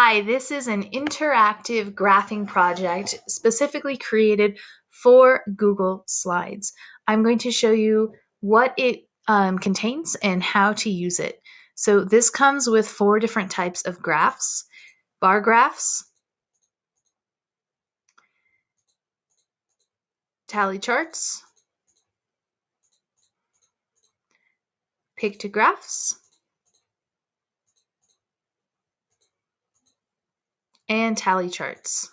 Hi, this is an interactive graphing project specifically created for Google Slides. I'm going to show you what it contains and how to use it. So this comes with 4 different types of graphs: bar graphs, tally charts, pictographs, and tally charts.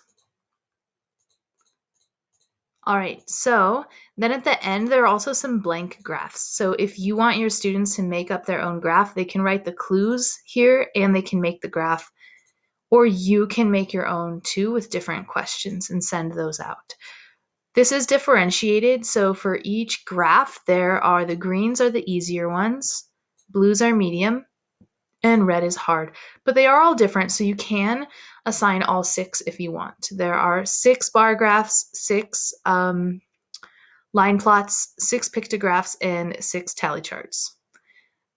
All right, so then at the end, there are also some blank graphs. So if you want your students to make up their own graph, they can write the clues here and they can make the graph, or you can make your own too with different questions and send those out. This is differentiated, so for each graph, the greens are the easier ones, blues are medium, and red is hard. But they are all different, so you can assign all 6 if you want. There are 6 bar graphs, 6 line plots, 6 pictographs, and 6 tally charts.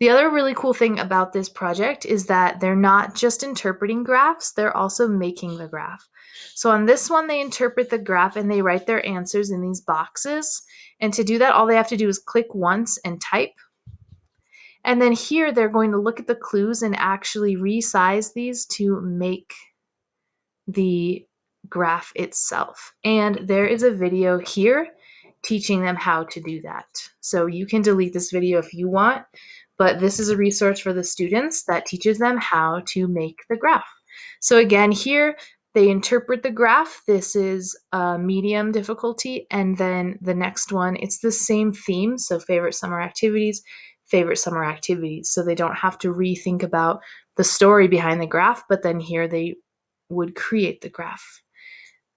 The other really cool thing about this project is that they're not just interpreting graphs, they're also making the graph. So on this one, they interpret the graph and they write their answers in these boxes. And to do that, all they have to do is click once and type. And then here, they're going to look at the clues and actually resize these to make the graph itself. And there is a video here teaching them how to do that. So you can delete this video if you want, but this is a resource for the students that teaches them how to make the graph. So again, here they interpret the graph. This is medium difficulty, and then the next one, it's the same theme. So favorite summer activities, favorite summer activities. So they don't have to rethink about the story behind the graph, but then here they would create the graph.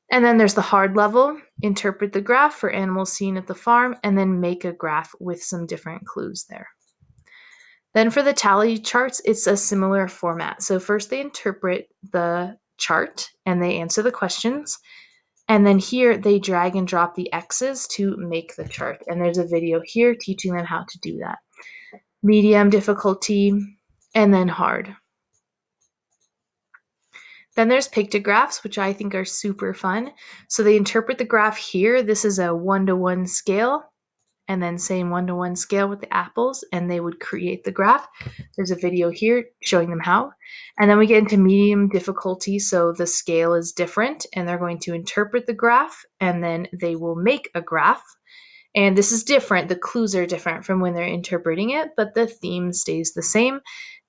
And then there's the hard level, interpret the graph for animals seen at the farm, and then make a graph with some different clues there. Then for the tally charts, it's a similar format. So first they interpret the chart and they answer the questions. And then here they drag and drop the X's to make the chart. And there's a video here teaching them how to do that. Medium difficulty, and then hard. Then there's pictographs, which I think are super fun. So they interpret the graph here. This is a 1-to-1 scale, and then same 1-to-1 scale with the apples, and they would create the graph. There's a video here showing them how. And then we get into medium difficulty, so the scale is different, and they're going to interpret the graph, and then they will make a graph. And this is different. The clues are different from when they're interpreting it, but the theme stays the same.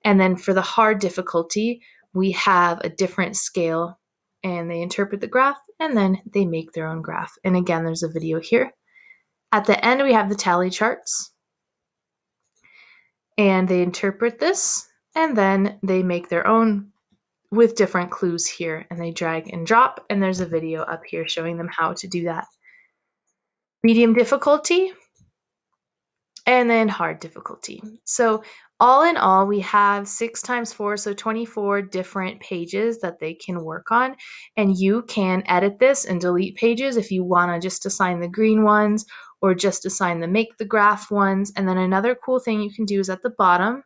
And then for the hard difficulty, we have a different scale, and they interpret the graph, and then they make their own graph. And again, there's a video here. At the end, we have the tally charts, and they interpret this, and then they make their own with different clues here, and they drag and drop, and there's a video up here showing them how to do that. Medium difficulty, and then hard difficulty. So all in all, we have 6 times 4, so 24 different pages that they can work on. And you can edit this and delete pages if you want to just assign the green ones or just assign the make the graph ones. And then another cool thing you can do is at the bottom,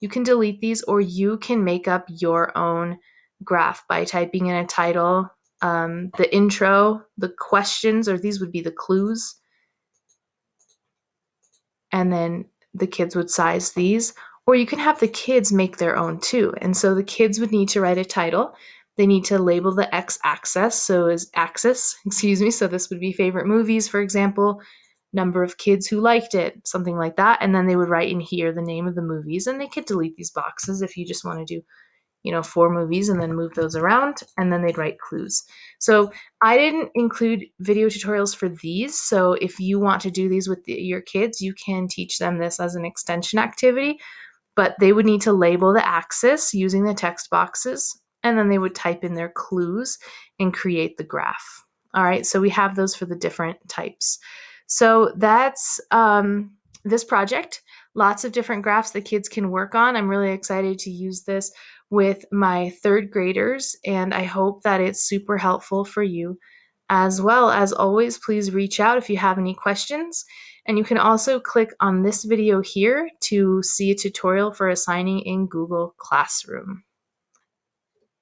you can delete these, or you can make up your own graph by typing in a title, the intro, the questions, or these would be the clues. And then the kids would size these, or you can have the kids make their own too. And so the kids would need to write a title. They need to label the x-axis, so this would be favorite movies, for example, number of kids who liked it, something like that. And then they would write in here the name of the movies, and they could delete these boxes if you just want to do 4 movies and then move those around, and then they'd write clues. So I didn't include video tutorials for these. So if you want to do these with your kids, you can teach them this as an extension activity, but they would need to label the axis using the text boxes, and then they would type in their clues and create the graph. All right, so we have those for the different types. So that's this project. Lots of different graphs the kids can work on. I'm really excited to use this with my 3rd graders, and I hope that it's super helpful for you. As well as always, please reach out if you have any questions. And you can also click on this video here to see a tutorial for assigning in Google Classroom.